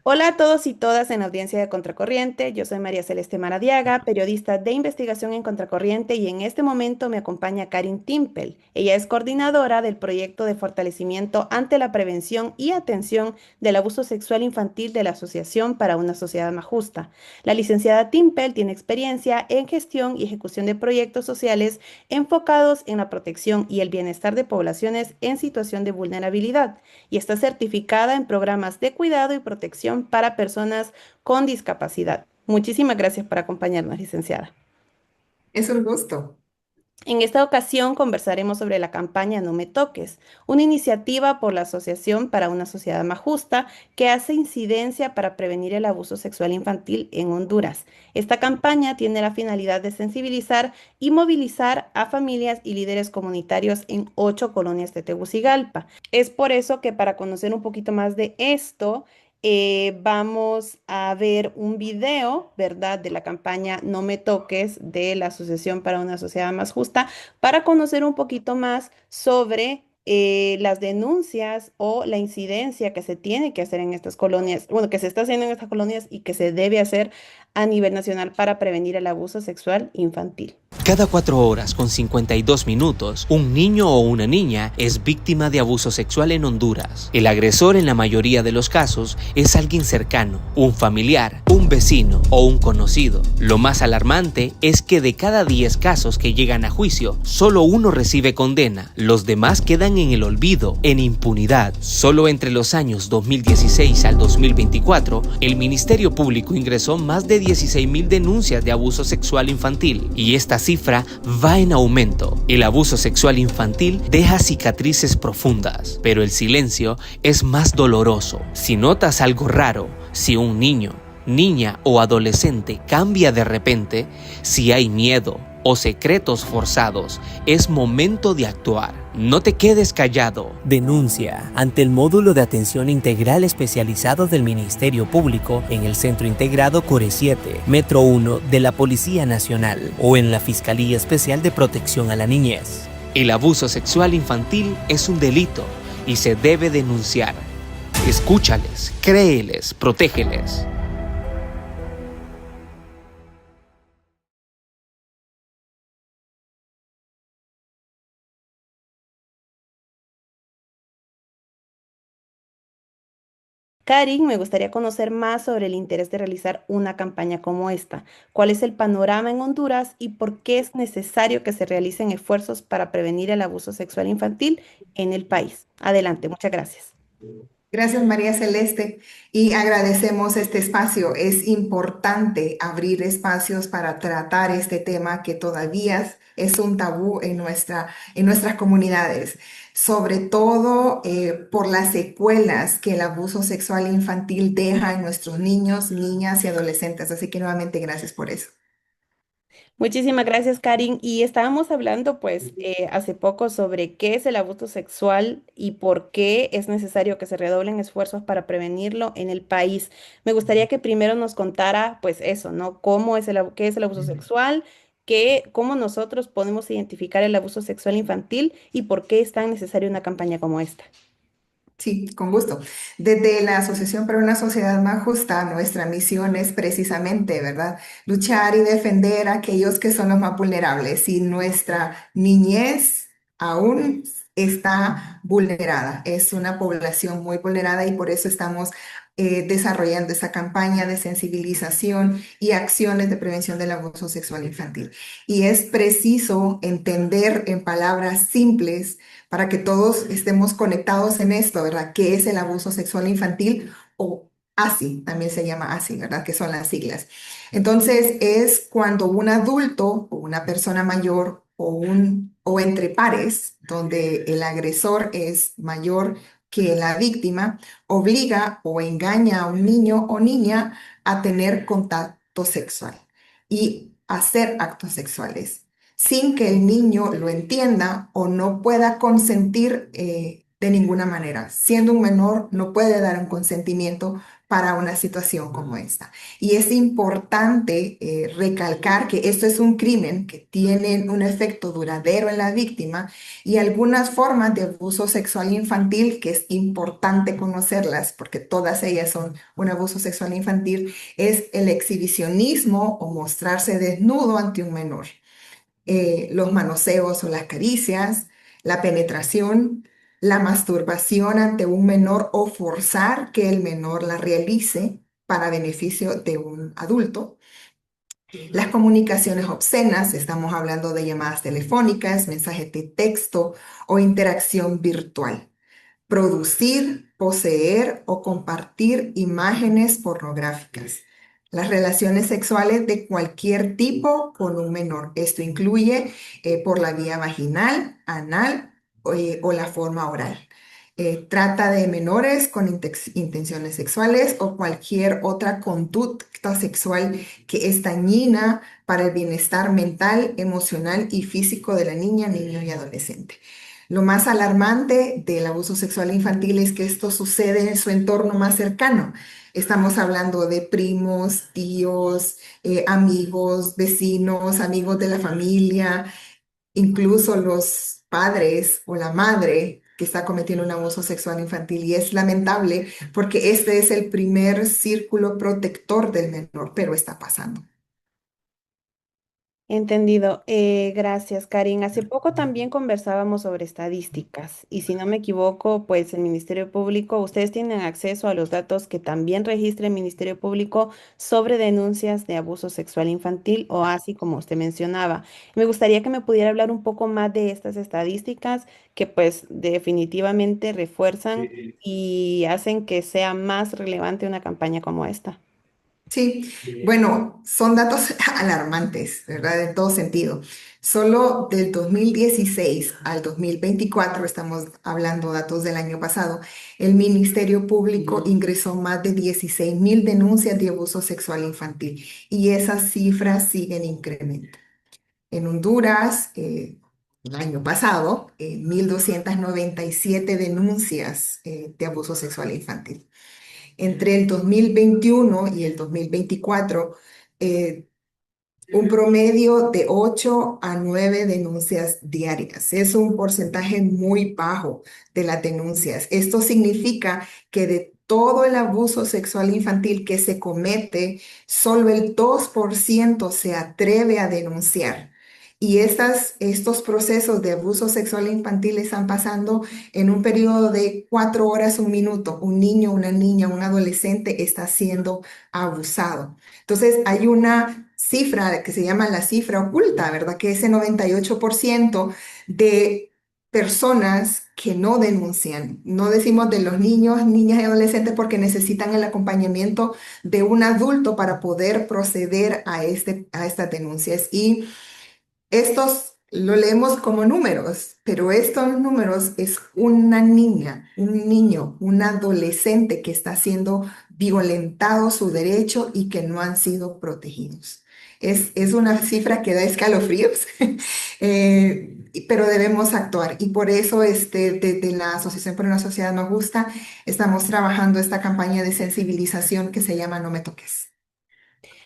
Hola a todos y todas en la audiencia de Contracorriente. Yo soy María Celeste Maradiaga, periodista de investigación en Contracorriente y en este momento me acompaña Karin Timpel. Ella es coordinadora del proyecto de fortalecimiento ante la prevención y atención del abuso sexual infantil de la Asociación para una Sociedad Más Justa. La licenciada Timpel tiene experiencia en gestión y ejecución de proyectos sociales enfocados en la protección y el bienestar de poblaciones en situación de vulnerabilidad y está certificada en programas de cuidado y protección para personas con discapacidad. Muchísimas gracias por acompañarnos, licenciada. Es un gusto. En esta ocasión conversaremos sobre la campaña No Me Toques, una iniciativa por la Asociación para una Sociedad Más Justa que hace incidencia para prevenir el abuso sexual infantil en Honduras. Esta campaña tiene la finalidad de sensibilizar y movilizar a familias y líderes comunitarios en 8 colonias de Tegucigalpa. Es por eso que para conocer un poquito más de esto, vamos a ver un video, ¿verdad?, de la campaña No Me Toques de la Asociación para una Sociedad Más Justa, para conocer un poquito más sobre las denuncias o la incidencia que se tiene que hacer en estas colonias, bueno, que se está haciendo en estas colonias y que se debe hacer a nivel nacional para prevenir el abuso sexual infantil. Cada 4 horas con 52 minutos, un niño o una niña es víctima de abuso sexual en Honduras. El agresor en la mayoría de los casos es alguien cercano, un familiar, un vecino o un conocido. Lo más alarmante es que de cada 10 casos que llegan a juicio, solo uno recibe condena. Los demás quedan en el olvido, en impunidad. Solo entre los años 2016 al 2024, el Ministerio Público ingresó más de 16,000 denuncias de abuso sexual infantil y esta cifra va en aumento. El abuso sexual infantil deja cicatrices profundas, pero el silencio es más doloroso. Si notas algo raro, si un niño, niña o adolescente cambia de repente, si hay miedo o secretos forzados, es momento de actuar. No te quedes callado. Denuncia ante el módulo de atención integral especializado del Ministerio Público en el Centro Integrado Core 7, Metro 1 de la Policía Nacional o en la Fiscalía Especial de Protección a la Niñez. El abuso sexual infantil es un delito y se debe denunciar. Escúchales, créeles, protégeles. Karin, me gustaría conocer más sobre el interés de realizar una campaña como esta. ¿Cuál es el panorama en Honduras y por qué es necesario que se realicen esfuerzos para prevenir el abuso sexual infantil en el país? Adelante, muchas gracias. Gracias, María Celeste, y agradecemos este espacio. Es importante abrir espacios para tratar este tema que todavía es un tabú en nuestras comunidades, sobre todo por las secuelas que el abuso sexual infantil deja en nuestros niños, niñas y adolescentes. Así que nuevamente gracias por eso. Muchísimas gracias, Karin. Y estábamos hablando, pues, hace poco sobre qué es el abuso sexual y por qué es necesario que se redoblen esfuerzos para prevenirlo en el país. Me gustaría que primero nos contara, pues, eso, ¿no? ¿Cómo es qué es el abuso sexual? ¿Cómo nosotros podemos identificar el abuso sexual infantil y por qué es tan necesaria una campaña como esta? Sí, con gusto. Desde la Asociación para una Sociedad Más Justa, nuestra misión es precisamente, ¿verdad? Luchar y defender a aquellos que son los más vulnerables. Y nuestra niñez aún está vulnerada. Es una población muy vulnerada y por eso estamos desarrollando esta campaña de sensibilización y acciones de prevención del abuso sexual infantil. Y es preciso entender en palabras simples para que todos estemos conectados en esto, ¿verdad? ¿Qué es el abuso sexual infantil? O ASI, también se llama ASI, ¿verdad? Que son las siglas. Entonces, es cuando un adulto o una persona mayor o entre pares, donde el agresor es mayor que la víctima, obliga o engaña a un niño o niña a tener contacto sexual y hacer actos sexuales sin que el niño lo entienda o no pueda consentir de ninguna manera. Siendo un menor, no puede dar un consentimiento para una situación como esta. Y es importante recalcar que esto es un crimen que tiene un efecto duradero en la víctima y algunas formas de abuso sexual infantil que es importante conocerlas porque todas ellas son un abuso sexual infantil, es el exhibicionismo o mostrarse desnudo ante un menor, los manoseos o las caricias, la penetración, la masturbación ante un menor o forzar que el menor la realice para beneficio de un adulto. Las comunicaciones obscenas, estamos hablando de llamadas telefónicas, mensajes de texto o interacción virtual. Producir, poseer o compartir imágenes pornográficas. Las relaciones sexuales de cualquier tipo con un menor. Esto incluye por la vía vaginal, anal o la forma oral. Trata de menores con intenciones sexuales o cualquier otra conducta sexual que es dañina para el bienestar mental, emocional y físico de la niña, niño y adolescente. Lo más alarmante del abuso sexual infantil es que esto sucede en su entorno más cercano. Estamos hablando de primos, tíos, amigos, vecinos, amigos de la familia, incluso los padres o la madre que está cometiendo un abuso sexual infantil. Y es lamentable porque este es el primer círculo protector del menor, pero está pasando. Entendido. Gracias, Karin. Hace poco también conversábamos sobre estadísticas y si no me equivoco, pues el Ministerio Público, ustedes tienen acceso a los datos que también registra el Ministerio Público sobre denuncias de abuso sexual infantil o así como usted mencionaba. Me gustaría que me pudiera hablar un poco más de estas estadísticas que pues definitivamente refuerzan y hacen que sea más relevante una campaña como esta. Sí, bueno, son datos alarmantes, ¿verdad? En todo sentido. Solo del 2016 al 2024, estamos hablando datos del año pasado, el Ministerio Público ingresó más de 16.000 denuncias de abuso sexual infantil y esas cifras siguen incrementando. En Honduras, el año pasado, 1.297 denuncias de abuso sexual infantil. Entre el 2021 y el 2024, eh, un promedio de 8 a 9 denuncias diarias. Es un porcentaje muy bajo de las denuncias. Esto significa que de todo el abuso sexual infantil que se comete, solo el 2% se atreve a denunciar. Y estos procesos de abuso sexual infantil están pasando en un periodo de 4 horas, un minuto. Un niño, una niña, un adolescente está siendo abusado. Entonces, hay una cifra que se llama la cifra oculta, ¿verdad? Que ese 98% de personas que no denuncian. No decimos de los niños, niñas y adolescentes porque necesitan el acompañamiento de un adulto para poder proceder a estas denuncias. Y estos lo leemos como números, pero estos números es una niña, un niño, un adolescente que está siendo violentado su derecho y que no han sido protegidos. Es una cifra que da escalofríos, pero debemos actuar. Y por eso desde la Asociación por una Sociedad Más Justa estamos trabajando esta campaña de sensibilización que se llama No Me Toques.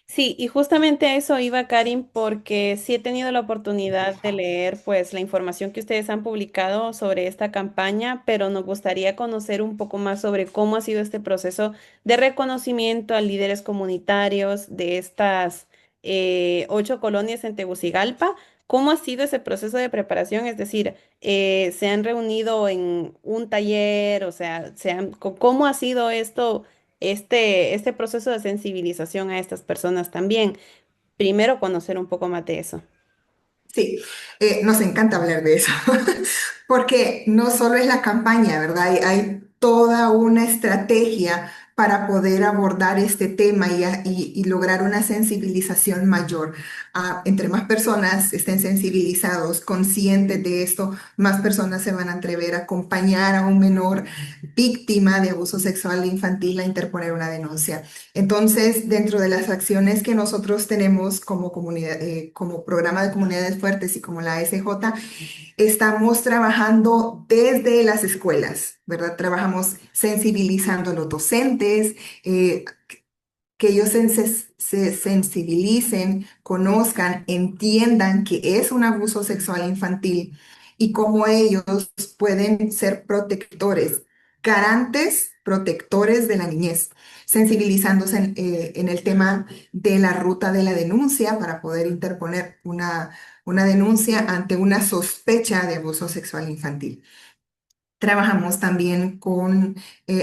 Sí, y justamente a eso iba Karin, porque sí he tenido la oportunidad de leer pues la información que ustedes han publicado sobre esta campaña, pero nos gustaría conocer un poco más sobre cómo ha sido este proceso de reconocimiento a líderes comunitarios de estas 8 colonias en Tegucigalpa. ¿Cómo ha sido ese proceso de preparación? Es decir, ¿se han reunido en un taller? O sea, ¿cómo ha sido esto? Este proceso de sensibilización a estas personas también. Primero, conocer un poco más de eso. Sí, nos encanta hablar de eso, porque no solo es la campaña, ¿verdad? Hay toda una estrategia para poder abordar este tema y lograr una sensibilización mayor. Entre más personas estén sensibilizados, conscientes de esto, más personas se van a atrever a acompañar a un menor víctima de abuso sexual infantil a interponer una denuncia. Entonces, dentro de las acciones que nosotros tenemos como comunidad, como programa de comunidades fuertes y como la SJ, estamos trabajando desde las escuelas, ¿verdad? Trabajamos sensibilizando a los docentes, que ellos se sensibilicen, conozcan, entiendan que es un abuso sexual infantil y cómo ellos pueden ser protectores, garantes, protectores de la niñez, sensibilizándose en el tema de la ruta de la denuncia para poder interponer una denuncia ante una sospecha de abuso sexual infantil. Trabajamos también con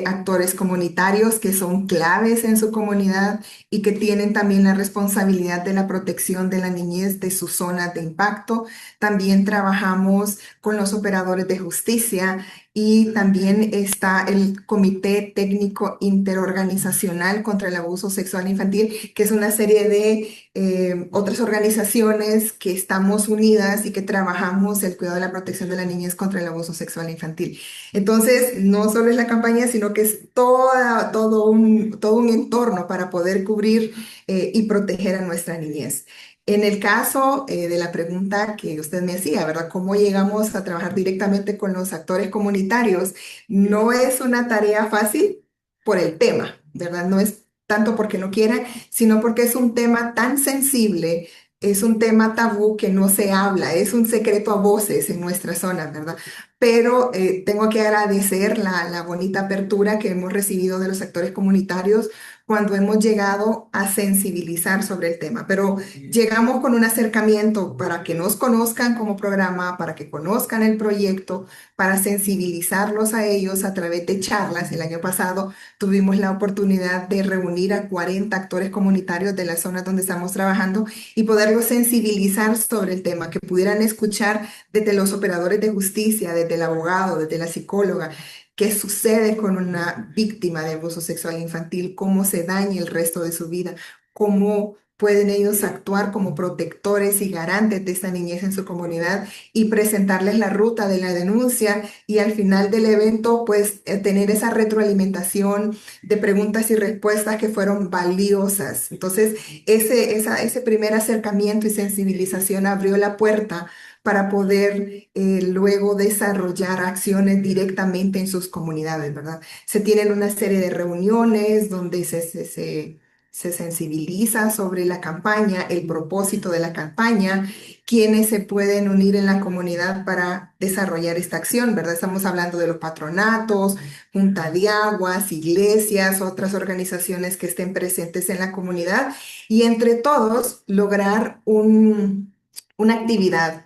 actores comunitarios que son claves en su comunidad y que tienen también la responsabilidad de la protección de la niñez de sus zonas de impacto. También trabajamos con los operadores de justicia y también está el Comité Técnico Interorganizacional contra el Abuso Sexual Infantil, que es una serie de otras organizaciones que estamos unidas y que trabajamos el cuidado y la protección de la niñez contra el abuso sexual infantil. Entonces, no solo es la campaña, sino que es todo un entorno para poder cubrir y proteger a nuestra niñez. En el caso de la pregunta que usted me hacía, ¿verdad? ¿Cómo llegamos a trabajar directamente con los actores comunitarios? No es una tarea fácil por el tema, ¿verdad? No es tanto porque no quieran, sino porque es un tema tan sensible, es un tema tabú que no se habla, es un secreto a voces en nuestra zona, ¿verdad? Pero tengo que agradecer la bonita apertura que hemos recibido de los actores comunitarios cuando hemos llegado a sensibilizar sobre el tema. Pero llegamos con un acercamiento para que nos conozcan como programa, para que conozcan el proyecto, para sensibilizarlos a ellos a través de charlas. El año pasado tuvimos la oportunidad de reunir a 40 actores comunitarios de la zona donde estamos trabajando y poderlos sensibilizar sobre el tema, que pudieran escuchar desde los operadores de justicia, desde el abogado, desde la psicóloga, qué sucede con una víctima de abuso sexual infantil, cómo se daña el resto de su vida, cómo pueden ellos actuar como protectores y garantes de esta niñez en su comunidad y presentarles la ruta de la denuncia y al final del evento pues tener esa retroalimentación de preguntas y respuestas que fueron valiosas. Entonces ese primer acercamiento y sensibilización abrió la puerta para poder luego desarrollar acciones directamente en sus comunidades, ¿verdad? Se tienen una serie de reuniones donde se sensibiliza sobre la campaña, el propósito de la campaña, quiénes se pueden unir en la comunidad para desarrollar esta acción, ¿verdad? Estamos hablando de los patronatos, Junta de Aguas, iglesias, otras organizaciones que estén presentes en la comunidad y entre todos lograr una actividad,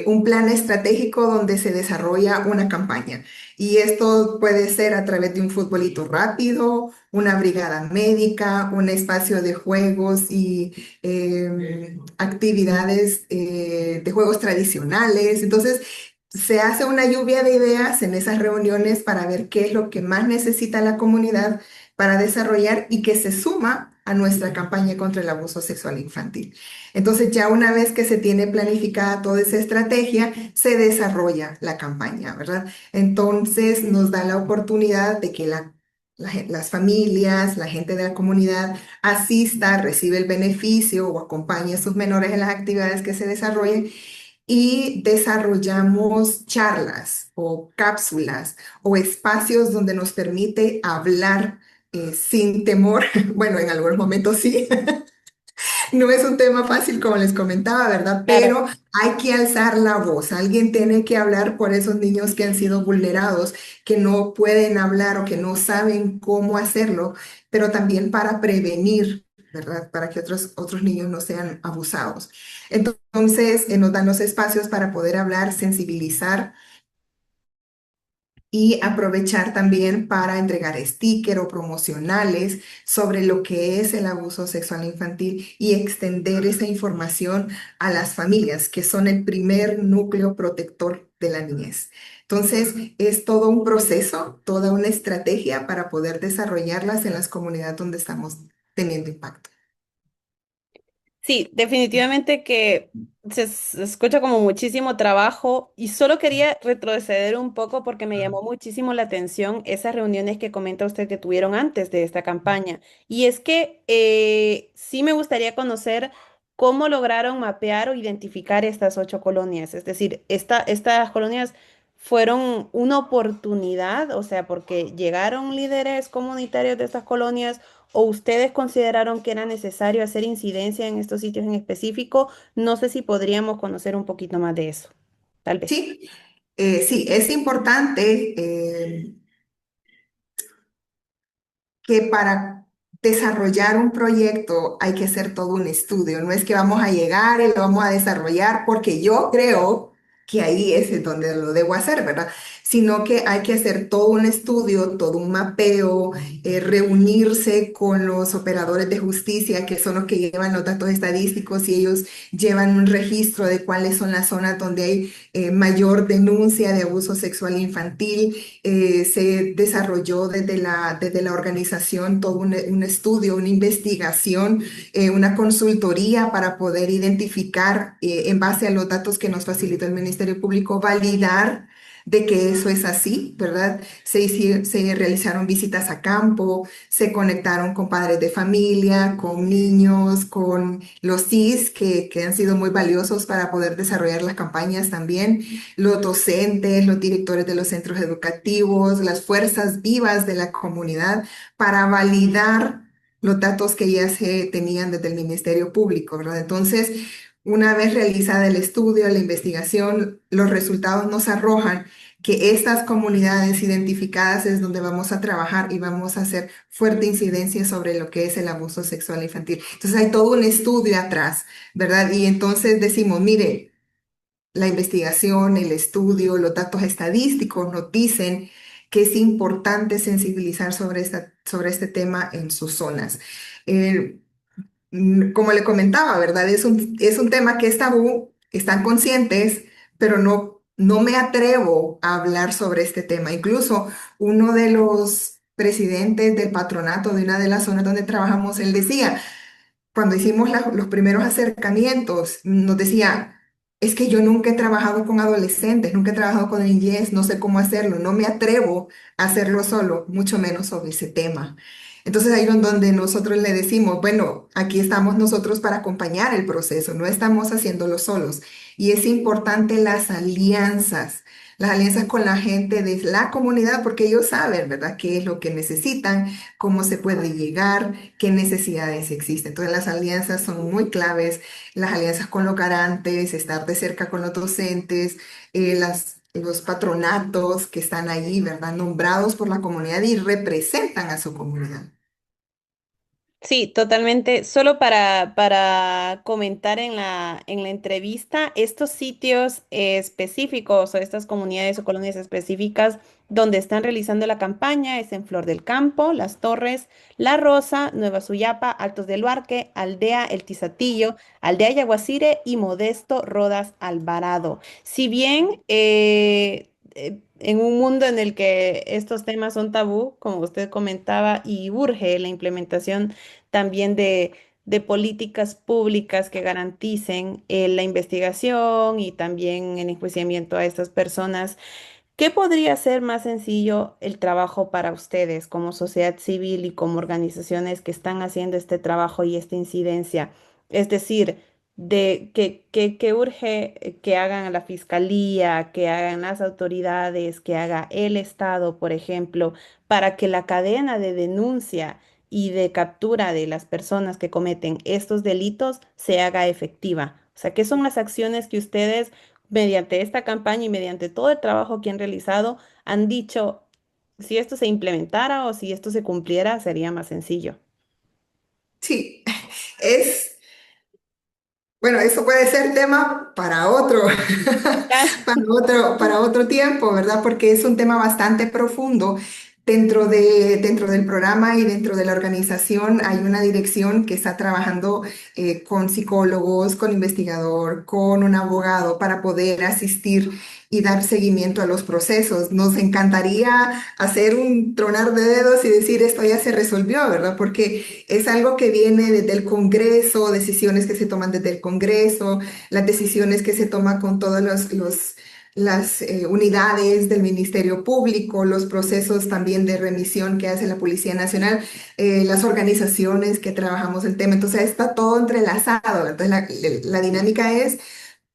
un plan estratégico donde se desarrolla una campaña. Y esto puede ser a través de un futbolito rápido, una brigada médica, un espacio de juegos y actividades de juegos tradicionales. Entonces, se hace una lluvia de ideas en esas reuniones para ver qué es lo que más necesita la comunidad para desarrollar y que se suma a nuestra campaña contra el abuso sexual infantil. Entonces, ya una vez que se tiene planificada toda esa estrategia, se desarrolla la campaña, ¿verdad? Entonces, nos da la oportunidad de que las familias, la gente de la comunidad asista, recibe el beneficio o acompañe a sus menores en las actividades que se desarrollen y desarrollamos charlas o cápsulas o espacios donde nos permite hablar sin temor. Bueno, en algunos momentos sí. No es un tema fácil, como les comentaba, ¿verdad? Claro. Pero hay que alzar la voz. Alguien tiene que hablar por esos niños que han sido vulnerados, que no pueden hablar o que no saben cómo hacerlo, pero también para prevenir, ¿verdad? Para que otros niños no sean abusados. Entonces, nos dan los espacios para poder hablar, sensibilizar y aprovechar también para entregar stickers o promocionales sobre lo que es el abuso sexual infantil y extender esa información a las familias, que son el primer núcleo protector de la niñez. Entonces, es todo un proceso, toda una estrategia para poder desarrollarlas en las comunidades donde estamos teniendo impacto. Sí, definitivamente que se escucha como muchísimo trabajo y solo quería retroceder un poco porque me llamó muchísimo la atención esas reuniones que comenta usted que tuvieron antes de esta campaña. Y es que sí me gustaría conocer cómo lograron mapear o identificar estas 8 colonias. Es decir, estas colonias fueron una oportunidad, o sea, porque llegaron líderes comunitarios de estas colonias o ustedes consideraron que era necesario hacer incidencia en estos sitios en específico. No sé si podríamos conocer un poquito más de eso, tal vez. Sí, sí, es importante que para desarrollar un proyecto hay que hacer todo un estudio. No es que vamos a llegar y lo vamos a desarrollar porque yo creo que ahí es donde lo debo hacer, ¿verdad? Sino que hay que hacer todo un estudio, todo un mapeo, reunirse con los operadores de justicia, que son los que llevan los datos estadísticos y ellos llevan un registro de cuáles son las zonas donde hay mayor denuncia de abuso sexual infantil. Se desarrolló desde la organización todo un estudio, una investigación, una consultoría para poder identificar, en base a los datos que nos facilitó el Ministerio Público, validar de que eso es así, ¿verdad? Se realizaron visitas a campo, se conectaron con padres de familia, con niños, con los CIS, que han sido muy valiosos para poder desarrollar las campañas también, los docentes, los directores de los centros educativos, las fuerzas vivas de la comunidad, para validar los datos que ya se tenían desde el Ministerio Público, ¿verdad? Entonces, una vez realizada el estudio, la investigación, los resultados nos arrojan que estas comunidades identificadas es donde vamos a trabajar y vamos a hacer fuerte incidencia sobre lo que es el abuso sexual infantil. Entonces hay todo un estudio atrás, ¿verdad? Y entonces decimos, mire, la investigación, el estudio, los datos estadísticos nos dicen que es importante sensibilizar sobre este tema en sus zonas. Eh, Como le comentaba, ¿verdad? Es un tema que es tabú, están conscientes, pero no me atrevo a hablar sobre este tema. Incluso uno de los presidentes del patronato de una de las zonas donde trabajamos, él decía, cuando hicimos los primeros acercamientos, nos decía, es que yo nunca he trabajado con adolescentes, nunca he trabajado con niñez, no sé cómo hacerlo, no me atrevo a hacerlo solo, mucho menos sobre ese tema. Entonces ahí es donde nosotros le decimos, bueno, aquí estamos nosotros para acompañar el proceso, no estamos haciéndolo solos. Y es importante las alianzas con la gente de la comunidad, porque ellos saben, ¿verdad?, qué es lo que necesitan, cómo se puede llegar, qué necesidades existen. Entonces las alianzas son muy claves, las alianzas con los garantes, estar de cerca con los docentes, los patronatos que están ahí, ¿verdad?, nombrados por la comunidad y representan a su comunidad. Sí, totalmente. Solo para comentar en la entrevista, estos sitios específicos o estas comunidades o colonias específicas donde están realizando la campaña es en Flor del Campo, Las Torres, La Rosa, Nueva Suyapa, Altos del Luarque, Aldea El Tizatillo, Aldea Yaguacire y Modesto Rodas Alvarado. Si bien en un mundo en el que estos temas son tabú, como usted comentaba, y urge la implementación también de políticas públicas que garanticen la investigación y también el enjuiciamiento a estas personas. ¿Qué podría ser más sencillo el trabajo para ustedes como sociedad civil y como organizaciones que están haciendo este trabajo y esta incidencia? Es decir, que urge que hagan la fiscalía, que hagan las autoridades, que haga el Estado, por ejemplo, para que la cadena de denuncia y de captura de las personas que cometen estos delitos se haga efectiva. O sea, ¿qué son las acciones que ustedes mediante esta campaña y mediante todo el trabajo que han realizado, han dicho, si esto se implementara o si esto se cumpliera, sería más sencillo? Sí, es, bueno, eso puede ser tema para otro, para otro tiempo, ¿verdad? Porque es un tema bastante profundo. Dentro del programa y dentro de la organización hay una dirección que está trabajando con psicólogos, con investigador, con un abogado para poder asistir y dar seguimiento a los procesos. Nos encantaría hacer un tronar de dedos y decir esto ya se resolvió, ¿verdad? Porque es algo que viene desde el Congreso, decisiones que se toman desde el Congreso, las decisiones que se toman con todos las unidades del Ministerio Público, los procesos también de remisión que hace la Policía Nacional, las organizaciones que trabajamos el tema. Entonces está todo entrelazado. Entonces la dinámica es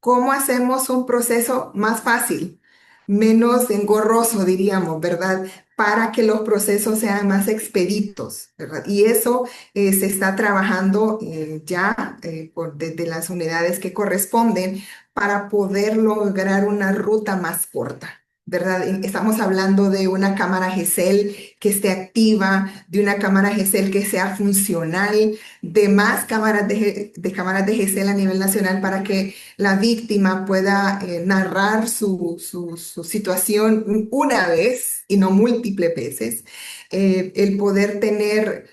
cómo hacemos un proceso más fácil, menos engorroso, diríamos, ¿verdad? Para que los procesos sean más expeditos, ¿verdad? Y eso se está trabajando desde las unidades que corresponden para poder lograr una ruta más corta. ¿Verdad? Estamos hablando de una cámara GESEL que esté activa, de una cámara GESEL que sea funcional, de más cámaras de GESEL a nivel nacional para que la víctima pueda narrar su situación una vez y no múltiples veces. El poder tener,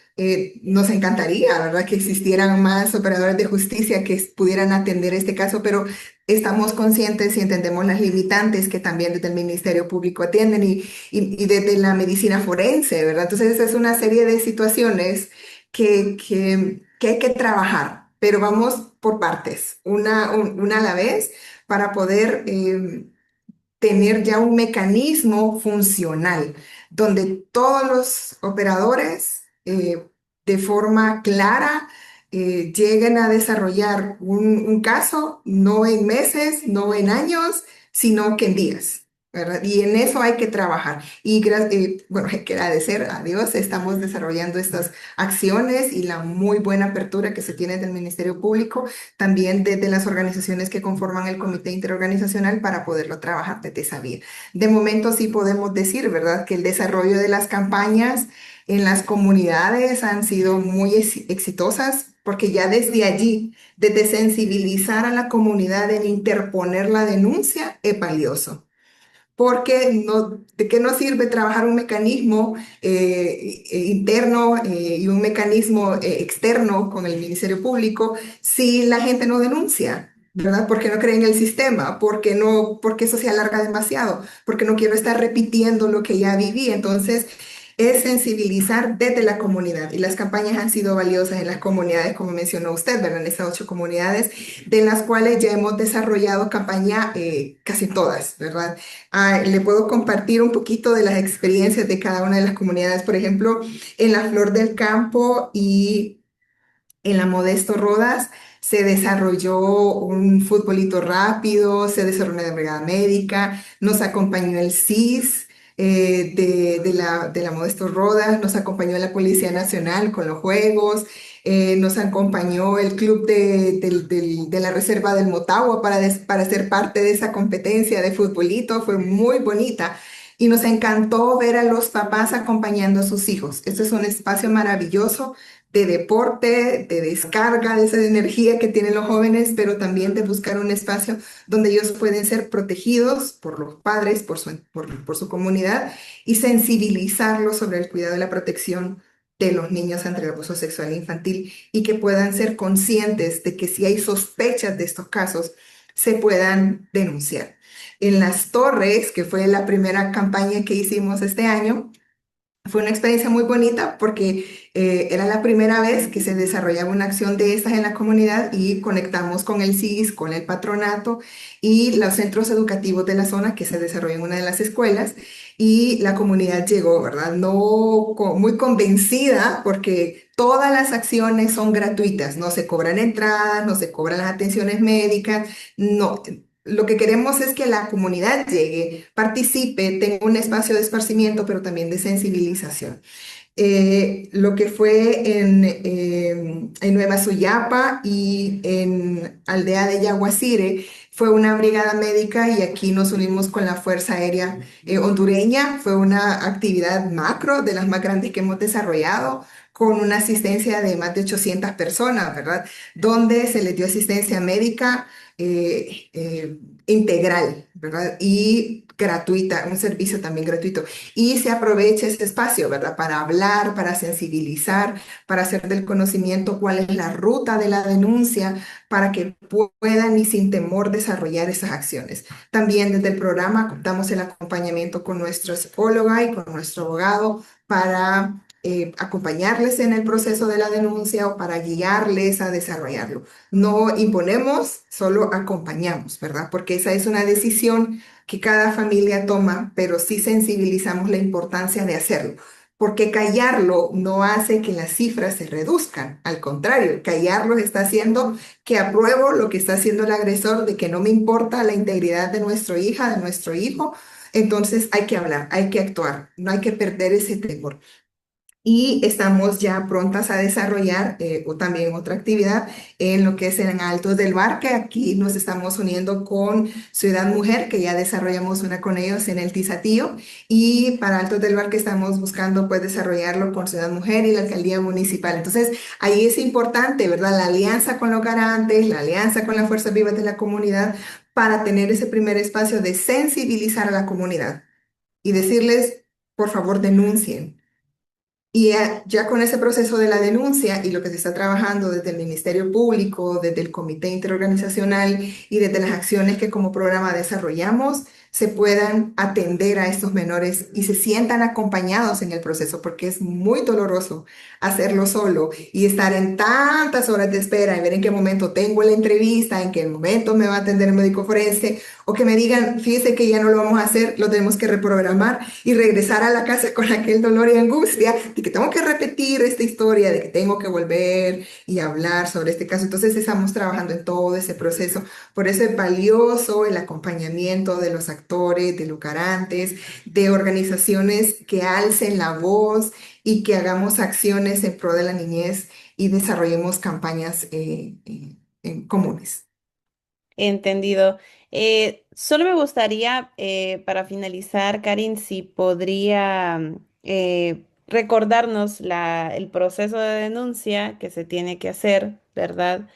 nos encantaría, ¿verdad? Que existieran más operadores de justicia que pudieran atender este caso, pero estamos conscientes y entendemos las limitantes que también desde el Ministerio Público atienden y desde la medicina forense, ¿verdad? Entonces, esa es una serie de situaciones que hay que trabajar, pero vamos por partes, una a la vez, para poder tener ya un mecanismo funcional donde todos los operadores de forma clara lleguen a desarrollar un caso, no en meses, no en años, sino que en días, ¿verdad? Y en eso hay que trabajar. Y bueno, hay que agradecer a Dios, estamos desarrollando estas acciones y la muy buena apertura que se tiene del Ministerio Público, también desde las organizaciones que conforman el Comité Interorganizacional para poderlo trabajar desde esa vía. De momento sí podemos decir, ¿verdad?, que el desarrollo de las campañas en las comunidades han sido muy exitosas, porque ya desde allí, desde sensibilizar a la comunidad en interponer la denuncia, es valioso. Porque no, ¿de qué nos sirve trabajar un mecanismo interno y un mecanismo externo con el Ministerio Público si la gente no denuncia? ¿Verdad? Porque no cree en el sistema, porque no, porque eso se alarga demasiado, porque no quiero estar repitiendo lo que ya viví. Entonces, es sensibilizar desde la comunidad y las campañas han sido valiosas en las comunidades, como mencionó usted, ¿verdad? En esas 8 comunidades, de las cuales ya hemos desarrollado campaña casi todas, ¿verdad? Le puedo compartir un poquito de las experiencias de cada una de las comunidades, por ejemplo, en la Flor del Campo y en la Modesto Rodas. Se desarrolló un futbolito rápido, se desarrolló una brigada médica, nos acompañó el CIS, de la Modesto Rodas, nos acompañó la Policía Nacional con los juegos, nos acompañó el club de la Reserva del Motagua para ser parte de esa competencia de futbolito, fue muy bonita. Y nos encantó ver a los papás acompañando a sus hijos. Este es un espacio maravilloso de deporte, de descarga de esa energía que tienen los jóvenes, pero también de buscar un espacio donde ellos pueden ser protegidos por los padres, por su comunidad y sensibilizarlos sobre el cuidado y la protección de los niños ante el abuso sexual infantil y que puedan ser conscientes de que si hay sospechas de estos casos, se puedan denunciar. En Las Torres, que fue la primera campaña que hicimos este año, fue una experiencia muy bonita porque era la primera vez que se desarrollaba una acción de estas en la comunidad y conectamos con el CIS, con el patronato y los centros educativos de la zona que se desarrolló en una de las escuelas y la comunidad llegó, ¿verdad? No muy convencida porque todas las acciones son gratuitas, no se cobran entradas, no se cobran las atenciones médicas, no. Lo que queremos es que la comunidad llegue, participe, tenga un espacio de esparcimiento, pero también de sensibilización. Lo que fue en Nueva Suyapa y en Aldea de Yaguacire fue una brigada médica y aquí nos unimos con la Fuerza Aérea hondureña. Fue una actividad macro de las más grandes que hemos desarrollado con una asistencia de más de 800 personas, ¿verdad? Donde se les dio asistencia médica integral, ¿verdad? Y gratuita, un servicio también gratuito. Y se aprovecha ese espacio, ¿verdad? Para hablar, para sensibilizar, para hacer del conocimiento cuál es la ruta de la denuncia, para que puedan y sin temor desarrollar esas acciones. También desde el programa damos el acompañamiento con nuestra psicóloga y con nuestro abogado para acompañarles en el proceso de la denuncia o para guiarles a desarrollarlo. No imponemos, solo acompañamos, ¿verdad? Porque esa es una decisión que cada familia toma, pero sí sensibilizamos la importancia de hacerlo. Porque callarlo no hace que las cifras se reduzcan. Al contrario, callarlo está haciendo que apruebo lo que está haciendo el agresor, de que no me importa la integridad de nuestra hija, de nuestro hijo. Entonces hay que hablar, hay que actuar, no hay que perder ese temor. Y estamos ya prontas a desarrollar o también otra actividad en lo que es en Altos del Mar, que aquí nos estamos uniendo con Ciudad Mujer, que ya desarrollamos una con ellos en el Tizatío, y para Altos del Mar que estamos buscando pues desarrollarlo con Ciudad Mujer y la Alcaldía Municipal. Entonces ahí es importante, ¿verdad? La alianza con los garantes, la alianza con las fuerzas vivas de la comunidad para tener ese primer espacio de sensibilizar a la comunidad y decirles, por favor, denuncien. Y ya con ese proceso de la denuncia y lo que se está trabajando desde el Ministerio Público, desde el Comité Interorganizacional y desde las acciones que como programa desarrollamos, se puedan atender a estos menores y se sientan acompañados en el proceso, porque es muy doloroso hacerlo solo y estar en tantas horas de espera y ver en qué momento tengo la entrevista, en qué momento me va a atender el médico forense, o que me digan, fíjese que ya no lo vamos a hacer, lo tenemos que reprogramar y regresar a la casa con aquel dolor y angustia de que tengo que repetir esta historia, de que tengo que volver y hablar sobre este caso. Entonces estamos trabajando en todo ese proceso. Por eso es valioso el acompañamiento de los actores, de los garantes, de organizaciones que alcen la voz y que hagamos acciones en pro de la niñez y desarrollemos campañas comunes. Entendido. Solo me gustaría, para finalizar, Karin, si podría recordarnos el proceso de denuncia que se tiene que hacer, ¿verdad?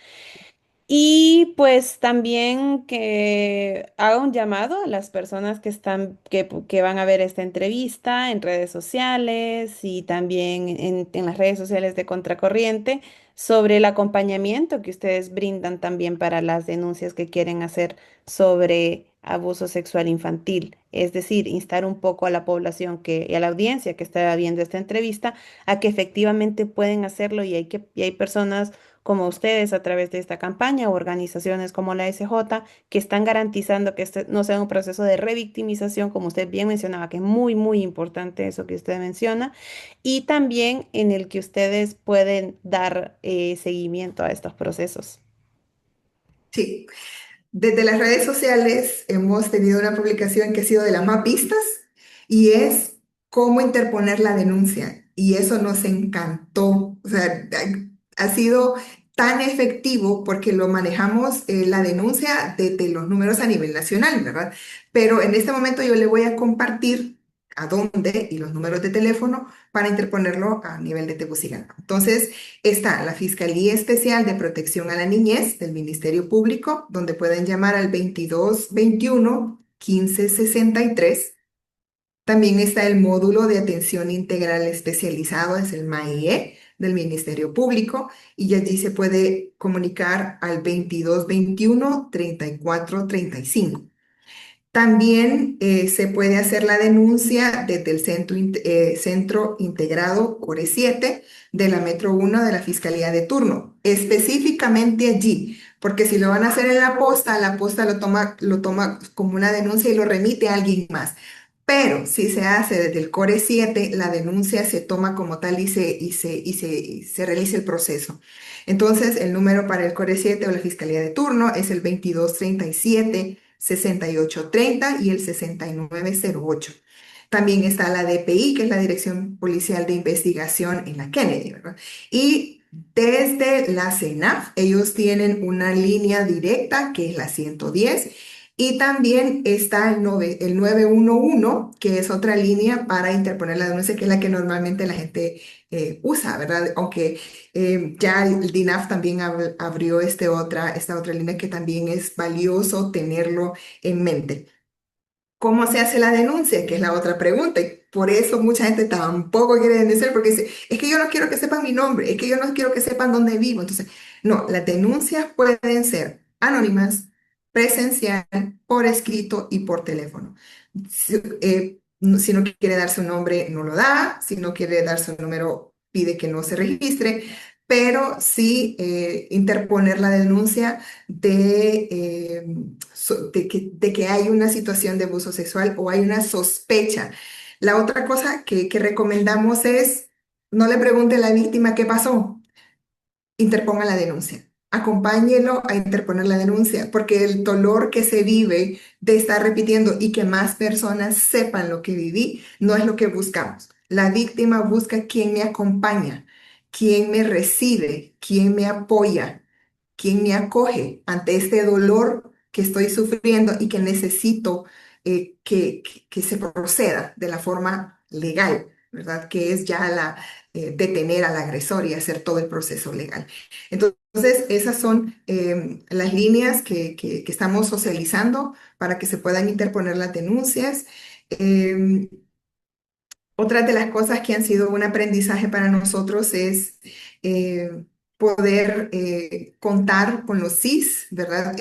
Y pues también que haga un llamado a las personas que van a ver esta entrevista en redes sociales y también en las redes sociales de Contracorriente sobre el acompañamiento que ustedes brindan también para las denuncias que quieren hacer sobre abuso sexual infantil. Es decir, instar un poco a la población y a la audiencia que está viendo esta entrevista a que efectivamente pueden hacerlo y hay personas como ustedes a través de esta campaña o organizaciones como la SJ que están garantizando que este no sea un proceso de revictimización, como usted bien mencionaba, que es muy, muy importante eso que usted menciona, y también en el que ustedes pueden dar seguimiento a estos procesos. Sí. Desde las redes sociales hemos tenido una publicación que ha sido de las más vistas y es cómo interponer la denuncia. Y eso nos encantó. O sea, ha sido tan efectivo porque lo manejamos la denuncia desde los números a nivel nacional, ¿verdad? Pero en este momento yo le voy a compartir a dónde y los números de teléfono para interponerlo a nivel de Tegucigalpa. Entonces, está la Fiscalía Especial de Protección a la Niñez del Ministerio Público, donde pueden llamar al 2221 1563. También está el Módulo de Atención Integral Especializado, es el MAIE del Ministerio Público, y allí se puede comunicar al 2221 3435. También se puede hacer la denuncia desde el Centro Integrado Core 7 de la Metro 1 de la Fiscalía de turno, específicamente allí, porque si lo van a hacer en la posta lo toma como una denuncia y lo remite a alguien más. Pero si se hace desde el Core 7, la denuncia se toma como tal y se realiza el proceso. Entonces, el número para el Core 7 o la Fiscalía de turno es el 2237 6830 y el 6908. También está la DPI, que es la Dirección Policial de Investigación en la Kennedy, ¿verdad? Y desde la CENAF, ellos tienen una línea directa que es la 110 Y también está el 911, que es otra línea para interponer la denuncia, que es la que normalmente la gente usa, ¿verdad? Aunque ya el DINAF también abrió esta otra línea que también es valioso tenerlo en mente. ¿Cómo se hace la denuncia? Que es la otra pregunta. Y por eso mucha gente tampoco quiere denunciar, porque dice, es que yo no quiero que sepan mi nombre, es que yo no quiero que sepan dónde vivo. Entonces, no, las denuncias pueden ser anónimas, presencial, por escrito y por teléfono. Si no quiere dar su nombre, no lo da. Si no quiere dar su número, pide que no se registre. Pero sí interponer la denuncia de que hay una situación de abuso sexual o hay una sospecha. La otra cosa que recomendamos es, no le pregunte a la víctima qué pasó, interponga la denuncia. Acompáñelo a interponer la denuncia, porque el dolor que se vive de estar repitiendo y que más personas sepan lo que viví, no es lo que buscamos. La víctima busca quien me acompaña, quien me recibe, quien me apoya, quien me acoge ante este dolor que estoy sufriendo y que necesito que se proceda de la forma legal, ¿verdad? Que es ya detener al agresor y hacer todo el proceso legal. Entonces, esas son las líneas que estamos socializando para que se puedan interponer las denuncias. Em, Otras de las cosas que han sido un aprendizaje para nosotros es poder contar con los CIS, ¿verdad?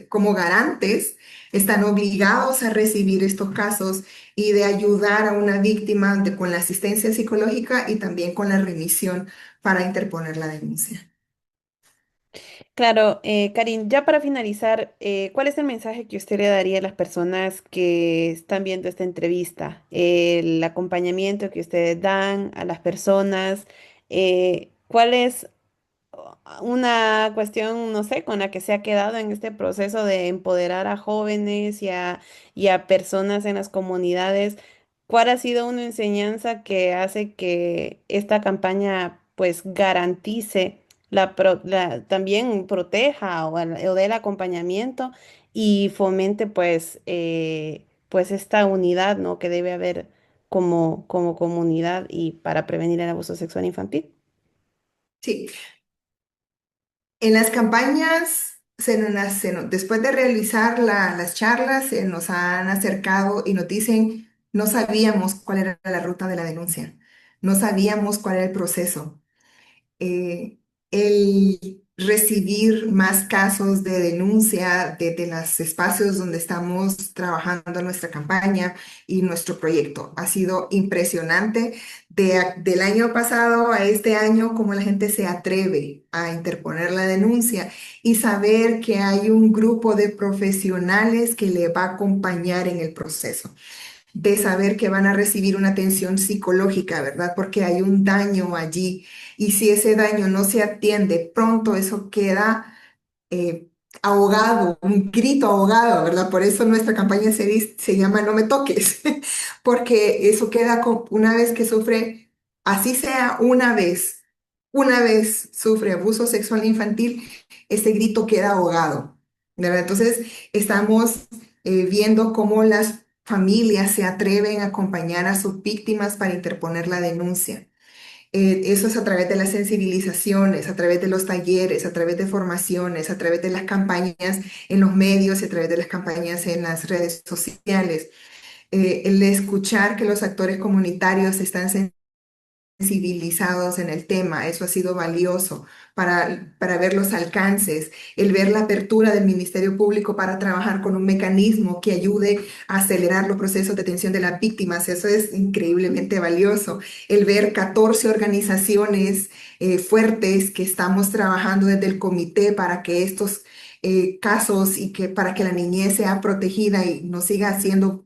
Como garantes, están obligados a recibir estos casos y de ayudar a una víctima con la asistencia psicológica y también con la remisión para interponer la denuncia. Claro, Karin, ya para finalizar, ¿cuál es el mensaje que usted le daría a las personas que están viendo esta entrevista? El acompañamiento que ustedes dan a las personas, ¿cuál es una cuestión, no sé, con la que se ha quedado en este proceso de empoderar a jóvenes y a personas en las comunidades? ¿Cuál ha sido una enseñanza que hace que esta campaña pues garantice también proteja o dé el acompañamiento y fomente pues esta unidad, ¿no? que debe haber como comunidad y para prevenir el abuso sexual infantil? Sí, en las campañas, después de realizar las charlas, se nos han acercado y nos dicen, no sabíamos cuál era la ruta de la denuncia, no sabíamos cuál era el proceso. El recibir más casos de denuncia desde los espacios donde estamos trabajando nuestra campaña y nuestro proyecto. Ha sido impresionante del año pasado a este año, cómo la gente se atreve a interponer la denuncia y saber que hay un grupo de profesionales que le va a acompañar en el proceso, de saber que van a recibir una atención psicológica, ¿verdad? Porque hay un daño allí y si ese daño no se atiende pronto, eso queda eh, ahogado, un grito ahogado, ¿verdad? Por eso nuestra campaña se llama No me toques, porque eso queda una vez que sufre, así sea una vez sufre abuso sexual infantil, ese grito queda ahogado, ¿verdad? Entonces, estamos viendo cómo las familias se atreven a acompañar a sus víctimas para interponer la denuncia. Eso es a través de las sensibilizaciones, a través de los talleres, a través de formaciones, a través de las campañas en los medios y a través de las campañas en las redes sociales. El escuchar que los actores comunitarios están sensibilizados en el tema, eso ha sido valioso para ver los alcances, el ver la apertura del Ministerio Público para trabajar con un mecanismo que ayude a acelerar los procesos de atención de las víctimas, eso es increíblemente valioso, el ver 14 organizaciones fuertes que estamos trabajando desde el comité para que estos casos y que para que la niñez sea protegida y no siga siendo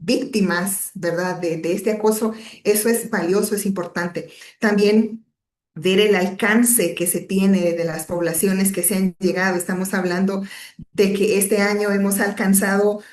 víctimas, ¿verdad? De este acoso, eso es valioso, es importante. También ver el alcance que se tiene de las poblaciones que se han llegado. Estamos hablando de que este año hemos alcanzado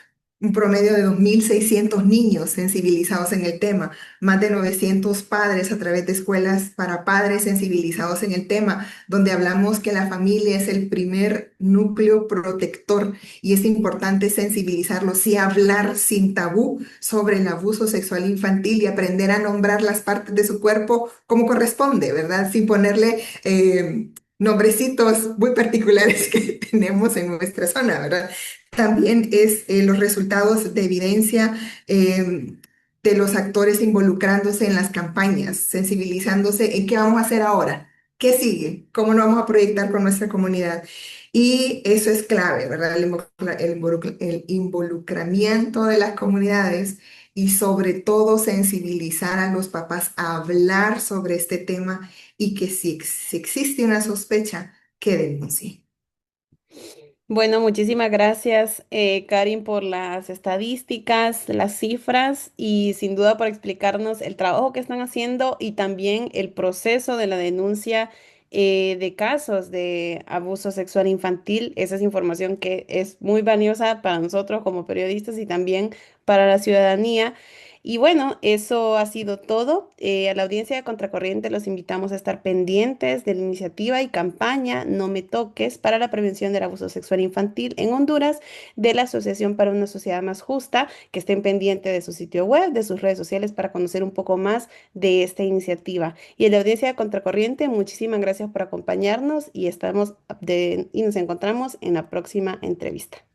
un promedio de 2.600 niños sensibilizados en el tema, más de 900 padres a través de escuelas para padres sensibilizados en el tema, donde hablamos que la familia es el primer núcleo protector y es importante sensibilizarlos y hablar sin tabú sobre el abuso sexual infantil y aprender a nombrar las partes de su cuerpo como corresponde, ¿verdad? Sin ponerle nombrecitos muy particulares que tenemos en nuestra zona, ¿verdad? También es los resultados de evidencia de los actores involucrándose en las campañas, sensibilizándose en qué vamos a hacer ahora, qué sigue, cómo nos vamos a proyectar con nuestra comunidad. Y eso es clave, ¿verdad? El involucramiento de las comunidades y sobre todo sensibilizar a los papás a hablar sobre este tema y que si existe una sospecha, que denuncie. Bueno, muchísimas gracias, Karin, por las estadísticas, las cifras y sin duda por explicarnos el trabajo que están haciendo y también el proceso de la denuncia de casos de abuso sexual infantil. Esa es información que es muy valiosa para nosotros como periodistas y también para la ciudadanía. Y bueno, eso ha sido todo. A la audiencia de Contracorriente los invitamos a estar pendientes de la iniciativa y campaña No Me Toques para la prevención del abuso sexual infantil en Honduras de la Asociación para una Sociedad Más Justa, que estén pendientes de su sitio web, de sus redes sociales para conocer un poco más de esta iniciativa. Y a la audiencia de Contracorriente, muchísimas gracias por acompañarnos y y nos encontramos en la próxima entrevista.